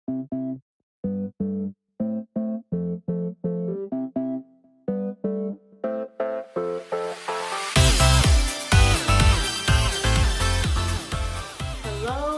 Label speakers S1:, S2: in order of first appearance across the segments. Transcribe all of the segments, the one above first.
S1: Hello,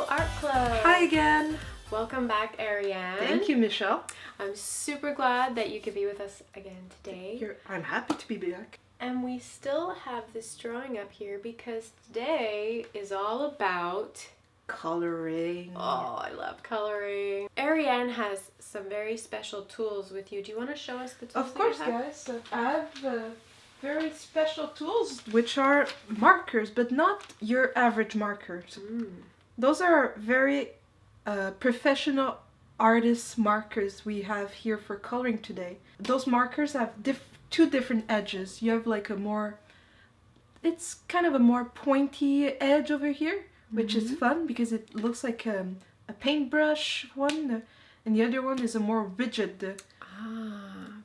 S1: Art Club!
S2: Hi again!
S1: Welcome back, Arianne.
S2: Thank you, Michelle.
S1: I'm super glad that you could be with us again today.
S2: I'm happy to be back.
S1: And we still have this drawing up here because today is all about
S2: coloring.
S1: Oh, I love coloring. Arianne has some very special tools with you. Do you want to show us the tools?
S2: Of course, guys. I have very special tools, which are markers, but not your average markers. Those are very professional artist markers we have here for coloring today. Those markers have two different edges. You have like it's kind of a more pointy edge over here, which is fun because it looks like a paintbrush one, and the other one is a more rigid.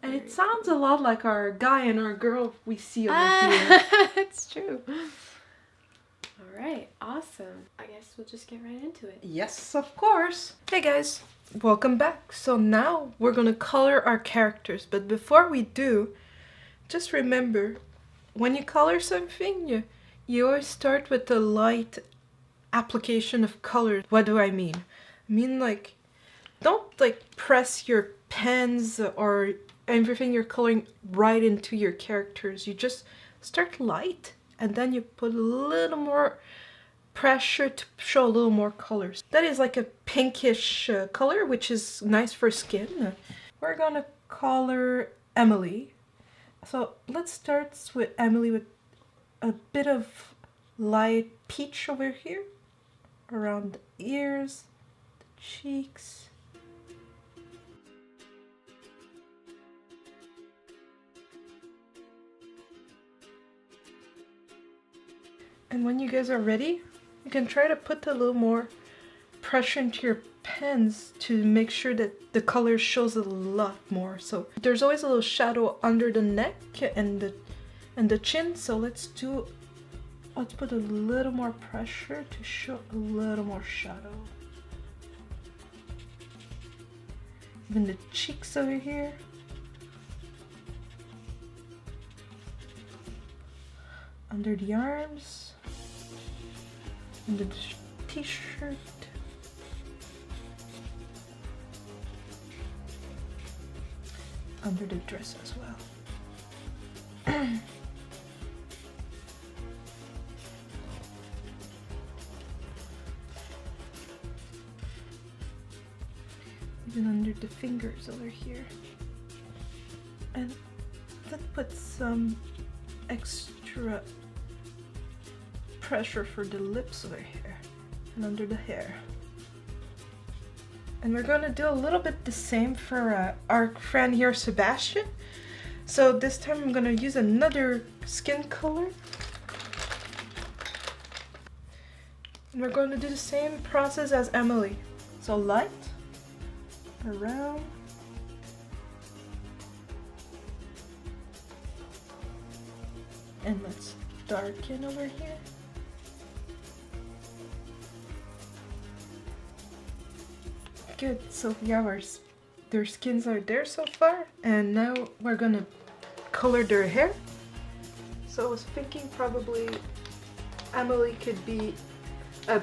S2: And it sounds a lot like our guy and our girl we see over here.
S1: It's true. Alright, awesome. I guess we'll just get right into it.
S2: Yes, of course. Hey guys, welcome back. So now we're gonna color our characters, but before we do, just remember, when you color something, you always start with the light application of color. What do I mean? I mean, like, don't like press your pens or everything you're coloring right into your characters. You just start light and then you put a little more pressure to show a little more colors. That is like a pinkish color, which is nice for skin. We're gonna color Emily. So let's start with Emily with a bit of light peach over here, around the ears, the cheeks. And when you guys are ready, you can try to put a little more pressure into your pens to make sure that the color shows a lot more. So there's always a little shadow under the neck and the chin. So let's put a little more pressure to show a little more shadow. Even the cheeks over here. Under the arms. Under the t-shirt. Under the dress as well. Even under the fingers over here. And that puts some extra pressure for the lips over here and under the hair. And we're going to do a little bit the same for our friend here, Sebastian. So this time I'm going to use another skin color. And we're going to do the same process as Emily. So light, around, and let's darken over here. Good, so we have their skins are there so far, and now we're gonna color their hair. So I was thinking probably Emily could be a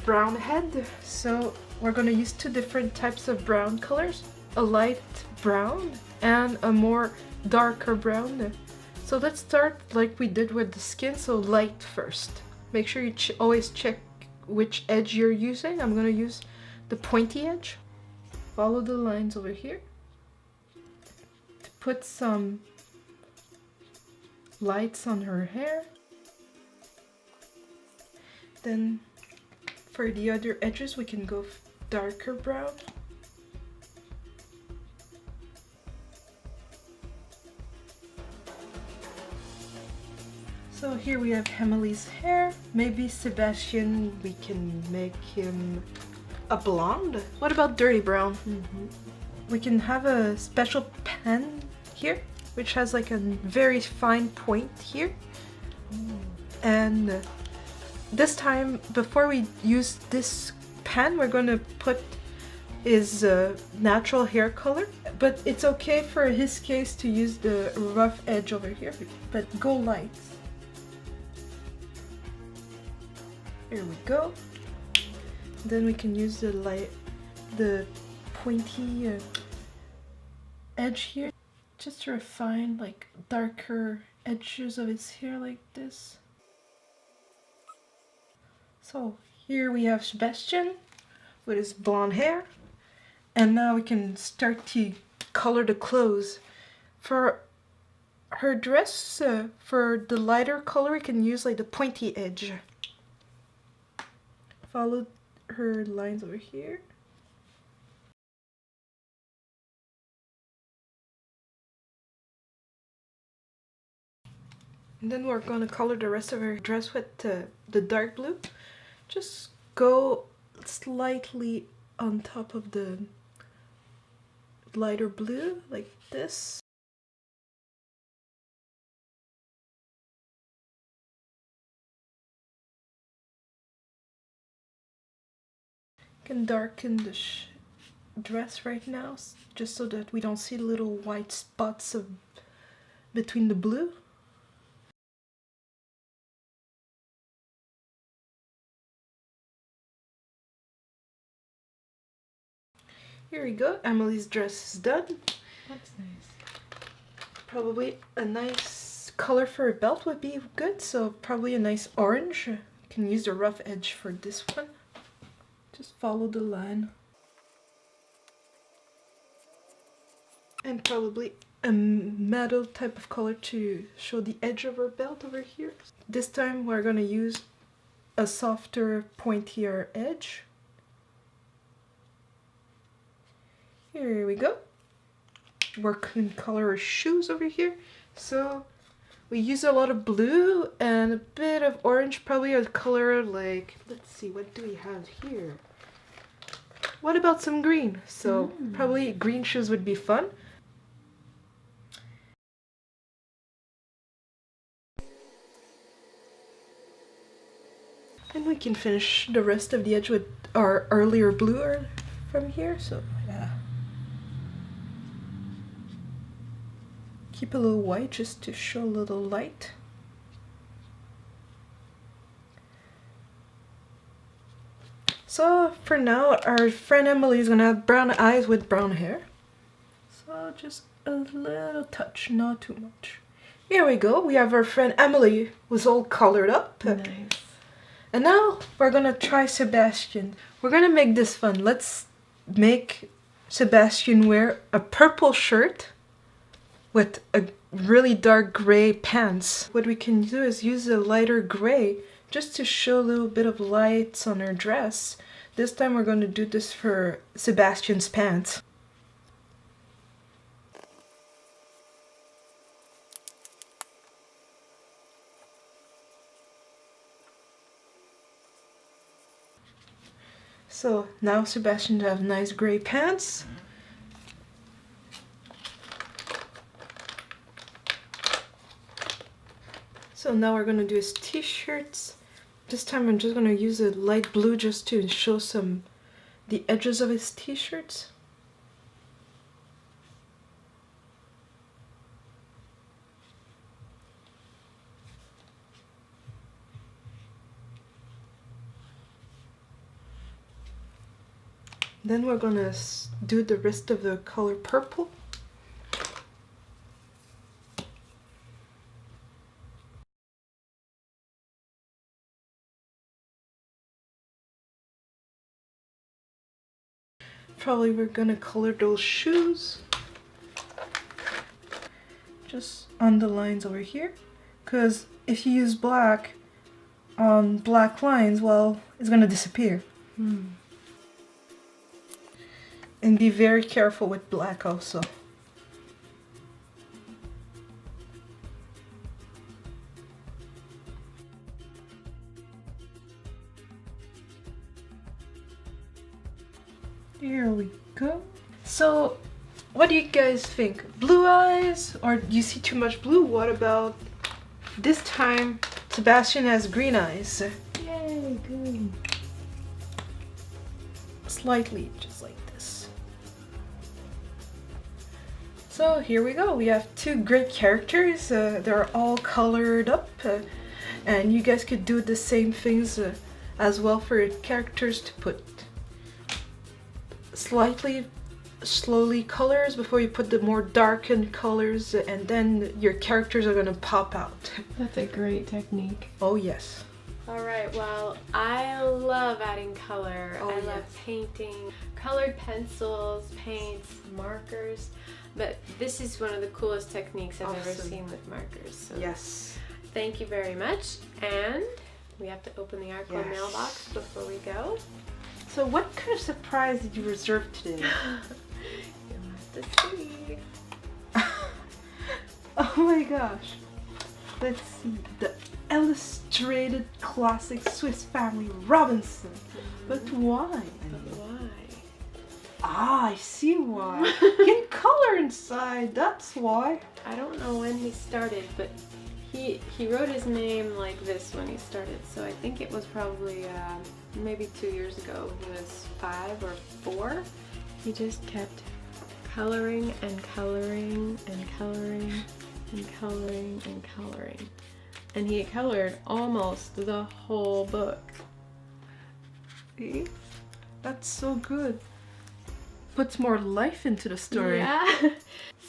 S2: brown head, so we're gonna use two different types of brown colors, a light brown and a more darker brown. So let's start like we did with the skin, so light first. Make sure you always check which edge you're using. I'm gonna use the pointy edge. Follow the lines over here to put some lights on her hair. Then for the other edges we can go darker brown. So here we have Emily's hair. Maybe Sebastian, we can make him a blonde. What about dirty brown? We can have a special pen here, which has like a very fine point here. And this time, before we use this pen, we're going to put is a natural hair color, but it's okay for his case to use the rough edge over here, but go light. Here we go. Then we can use the pointy edge here, just to refine like darker edges of his hair like this. So here we have Sebastian with his blonde hair, and now we can start to color the clothes. For her dress, for the lighter color, we can use like the pointy edge. Follow her lines over here. And then we're gonna color the rest of her dress with the dark blue. Just go slightly on top of the lighter blue, like this. Can darken the dress right now, just so that we don't see little white spots of between the blue. Here we go, Emily's dress is done.
S1: That's nice.
S2: Probably a nice color for a belt would be good, so probably a nice orange. You can use the rough edge for this one. Just follow the line. And probably a metal type of color to show the edge of her belt over here. This time we're gonna use a softer, pointier edge. Here we go. We're gonna color her shoes over here. So we use a lot of blue and a bit of orange, probably a color like, let's see, what do we have here? What about some green? So probably green shoes would be fun. And we can finish the rest of the edge with our earlier blue from here, so yeah. Keep a little white just to show a little light. So for now, our friend Emily is gonna have brown eyes with brown hair. So just a little touch, not too much. Here we go, we have our friend Emily who's all colored up.
S1: Nice.
S2: And now we're gonna try Sebastian. We're gonna make this fun. Let's make Sebastian wear a purple shirt with a really dark gray pants. What we can do is use a lighter gray just to show a little bit of lights on her dress. This time we're going to do this for Sebastian's pants. So now Sebastian has nice gray pants. So now we're gonna do his t-shirts. This time I'm just gonna use a light blue just to show the edges of his t-shirts. Then we're gonna do the rest of the color purple. Probably we're gonna color those shoes just on the lines over here, because if you use black on black lines, well, it's gonna disappear. And be very careful with black also. Here we go. So, what do you guys think? Blue eyes, or do you see too much blue? What about this time Sebastian has green eyes?
S1: Yay, good.
S2: Slightly, just like this. So here we go. We have two great characters. They're all colored up, and you guys could do the same things as well for your characters to put slowly colors before you put the more darkened colors, and then your characters are gonna pop out.
S1: That's a great technique.
S2: Oh yes.
S1: Alright, well, I love adding color.
S2: Oh,
S1: I love
S2: yes.
S1: painting, colored pencils, paints, markers. But this is one of the coolest techniques I've ever
S2: Awesome.
S1: seen with markers. So
S2: Yes.
S1: thank you very much. And we have to open the Arco
S2: Yes.
S1: mailbox before we go.
S2: So what kind of surprise did you reserve today?
S1: You'll have to see.
S2: Oh my gosh. Let's see. The illustrated classic Swiss Family Robinson. But why?
S1: But why?
S2: Ah, I see why. You can color inside, that's why.
S1: I don't know when he started, but he wrote his name like this when he started. So I think it was probably maybe 2 years ago. He was 5 or 4. He just kept coloring and coloring and coloring and coloring and coloring. And he colored almost the whole book.
S2: See? That's so good. Puts more life into the story.
S1: Yeah.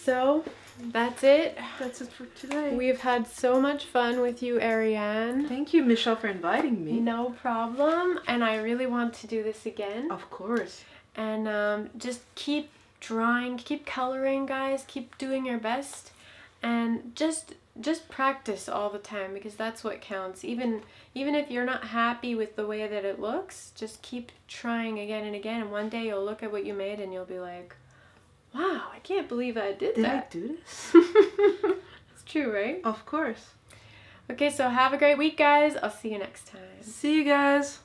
S1: So that's it.
S2: That's it for today.
S1: We've had so much fun with you, Arianne.
S2: Thank you, Michelle, for inviting me.
S1: No problem. And I really want to do this again.
S2: Of course.
S1: And just keep drawing, keep coloring, guys. Keep doing your best. And just practice all the time, because that's what counts. Even if you're not happy with the way that it looks, just keep trying again and again. And one day you'll look at what you made and you'll be like, wow, I can't believe I did that.
S2: I do this?
S1: It's true, right?
S2: Of course.
S1: Okay, so have a great week, guys. I'll see you next time.
S2: See you guys.